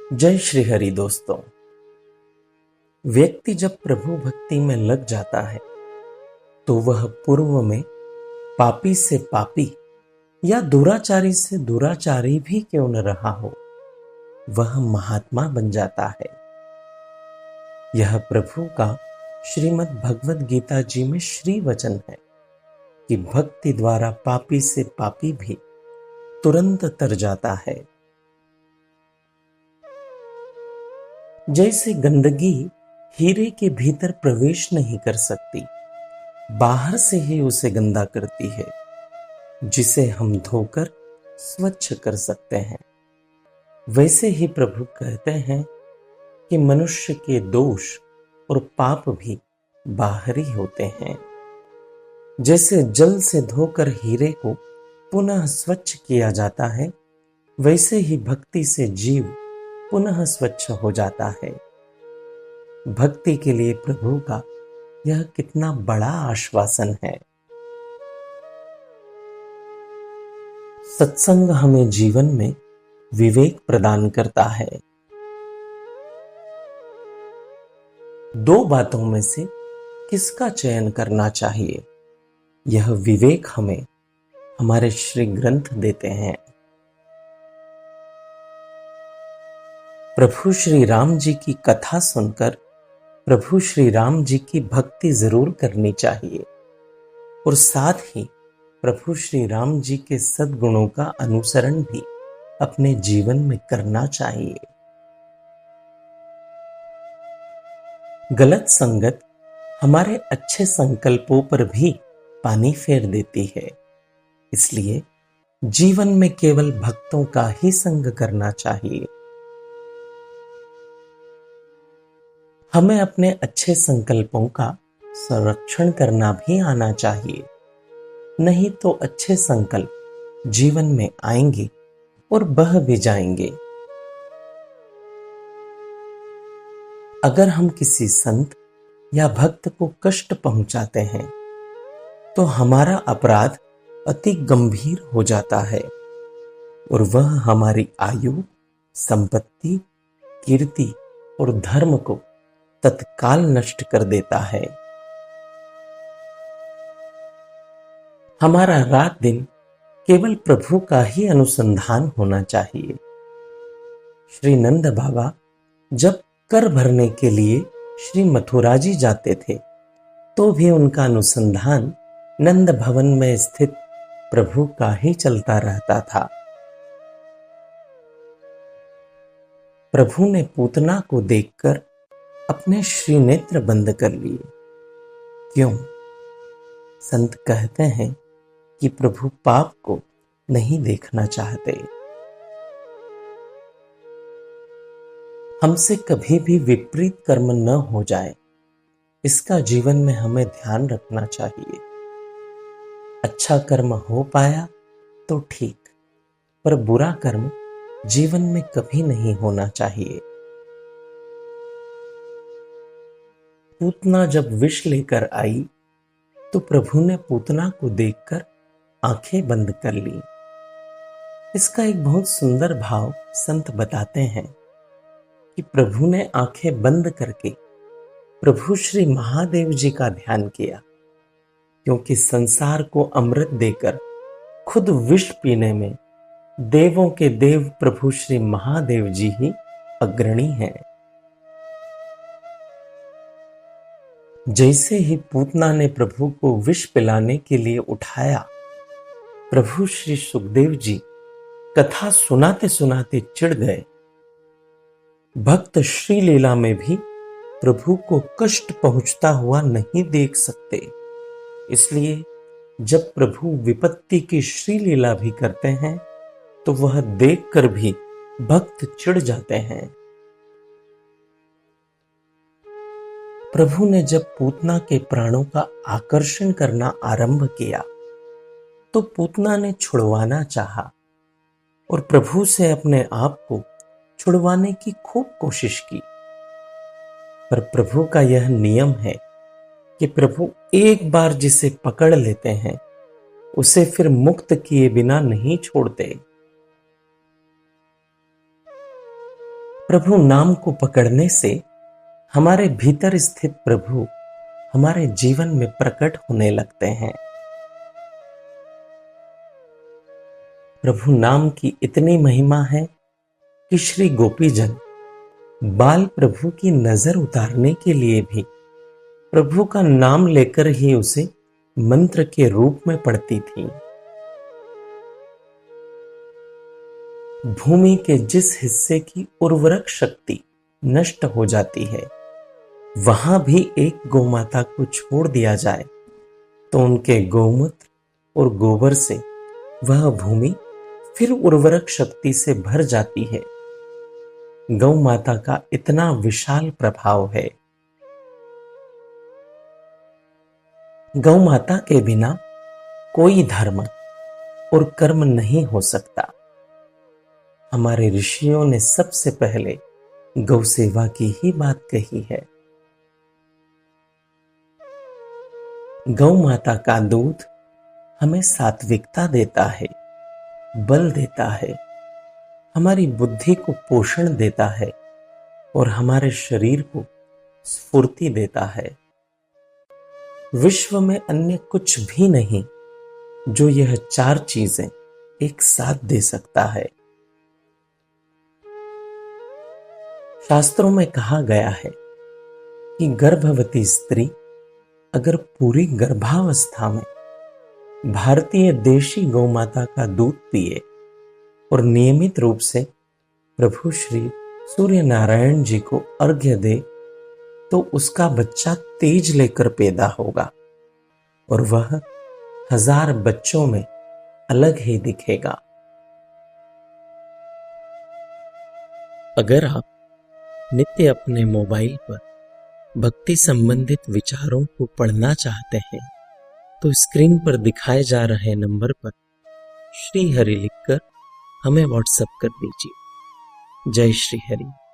जय श्री हरि दोस्तों। व्यक्ति जब प्रभु भक्ति में लग जाता है तो वह पूर्व में पापी से पापी या दुराचारी से दुराचारी भी क्यों न रहा हो, वह महात्मा बन जाता है। यह प्रभु का श्रीमद् भगवद गीता जी में श्री वचन है कि भक्ति द्वारा पापी से पापी भी तुरंत तर जाता है। जैसे गंदगी हीरे के भीतर प्रवेश नहीं कर सकती, बाहर से ही उसे गंदा करती है, जिसे हम धोकर स्वच्छ कर सकते हैं। वैसे ही प्रभु कहते हैं कि मनुष्य के दोष और पाप भी बाहरी होते हैं। जैसे जल से धोकर हीरे को पुनः स्वच्छ किया जाता है, वैसे ही भक्ति से जीव पुनः स्वच्छ हो जाता है। भक्ति के लिए प्रभु का यह कितना बड़ा आश्वासन है। सत्संग हमें जीवन में विवेक प्रदान करता है। दो बातों में से किसका चयन करना चाहिए, यह विवेक हमें हमारे श्री ग्रंथ देते हैं। प्रभु श्री राम जी की कथा सुनकर प्रभु श्री राम जी की भक्ति जरूर करनी चाहिए और साथ ही प्रभु श्री राम जी के सद्गुणों का अनुसरण भी अपने जीवन में करना चाहिए। गलत संगत हमारे अच्छे संकल्पों पर भी पानी फेर देती है, इसलिए जीवन में केवल भक्तों का ही संग करना चाहिए। हमें अपने अच्छे संकल्पों का संरक्षण करना भी आना चाहिए, नहीं तो अच्छे संकल्प जीवन में आएंगे और बह भी जाएंगे। अगर हम किसी संत या भक्त को कष्ट पहुंचाते हैं तो हमारा अपराध अति गंभीर हो जाता है और वह हमारी आयु, संपत्ति, कीर्ति और धर्म को तत्काल नष्ट कर देता है। हमारा रात दिन केवल प्रभु का ही अनुसंधान होना चाहिए। श्री नंद बाबा जब कर भरने के लिए श्री मथुरा जी जाते थे तो भी उनका अनुसंधान नंद भवन में स्थित प्रभु का ही चलता रहता था। प्रभु ने पूतना को देखकर अपने श्री नेत्र बंद कर लिए। क्यों? संत कहते हैं कि प्रभु पाप को नहीं देखना चाहते। हमसे कभी भी विपरीत कर्म न हो जाए, इसका जीवन में हमें ध्यान रखना चाहिए। अच्छा कर्म हो पाया तो ठीक, पर बुरा कर्म जीवन में कभी नहीं होना चाहिए। पूतना जब विष लेकर आई तो प्रभु ने पूतना को देखकर आंखें बंद कर ली। इसका एक बहुत सुंदर भाव संत बताते हैं कि प्रभु ने आंखें बंद करके प्रभु श्री महादेव जी का ध्यान किया, क्योंकि संसार को अमृत देकर खुद विष पीने में देवों के देव प्रभु श्री महादेव जी ही अग्रणी हैं। जैसे ही पूतना ने प्रभु को विष पिलाने के लिए उठाया, प्रभु श्री सुखदेव जी कथा सुनाते सुनाते चिढ़ गए। भक्त श्री लीला में भी प्रभु को कष्ट पहुंचता हुआ नहीं देख सकते, इसलिए जब प्रभु विपत्ति की श्री लीला भी करते हैं तो वह देखकर भी भक्त चिढ़ जाते हैं। प्रभु ने जब पूतना के प्राणों का आकर्षण करना आरंभ किया तो पूतना ने छुड़वाना चाहा और प्रभु से अपने आप को छुड़वाने की खूब कोशिश की, पर प्रभु का यह नियम है कि प्रभु एक बार जिसे पकड़ लेते हैं उसे फिर मुक्त किए बिना नहीं छोड़ते। प्रभु नाम को पकड़ने से हमारे भीतर स्थित प्रभु हमारे जीवन में प्रकट होने लगते हैं। प्रभु नाम की इतनी महिमा है कि श्री गोपीजन बाल प्रभु की नजर उतारने के लिए भी प्रभु का नाम लेकर ही उसे मंत्र के रूप में पढ़ती थी। भूमि के जिस हिस्से की उर्वरक शक्ति नष्ट हो जाती है, वहां भी एक गौमाता को छोड़ दिया जाए तो उनके गौमूत्र और गोबर से वह भूमि फिर उर्वरक शक्ति से भर जाती है। गौ माता का इतना विशाल प्रभाव है। गौ माता के बिना कोई धर्म और कर्म नहीं हो सकता। हमारे ऋषियों ने सबसे पहले गौ सेवा की ही बात कही है। गौ माता का दूध हमें सात्विकता देता है, बल देता है, हमारी बुद्धि को पोषण देता है और हमारे शरीर को स्फूर्ति देता है। विश्व में अन्य कुछ भी नहीं जो यह चार चीजें एक साथ दे सकता है। शास्त्रों में कहा गया है कि गर्भवती स्त्री अगर पूरी गर्भावस्था में भारतीय देशी गौमाता का दूध पिए और नियमित रूप से प्रभु श्री सूर्य नारायण जी को अर्घ्य दे तो उसका बच्चा तेज लेकर पैदा होगा और वह 1000 बच्चों में अलग ही दिखेगा। अगर आप नित्य अपने मोबाइल पर भक्ति संबंधित विचारों को पढ़ना चाहते हैं तो स्क्रीन पर दिखाए जा रहे नंबर पर श्री हरि लिखकर हमें व्हाट्सएप कर दीजिए। जय श्री हरि।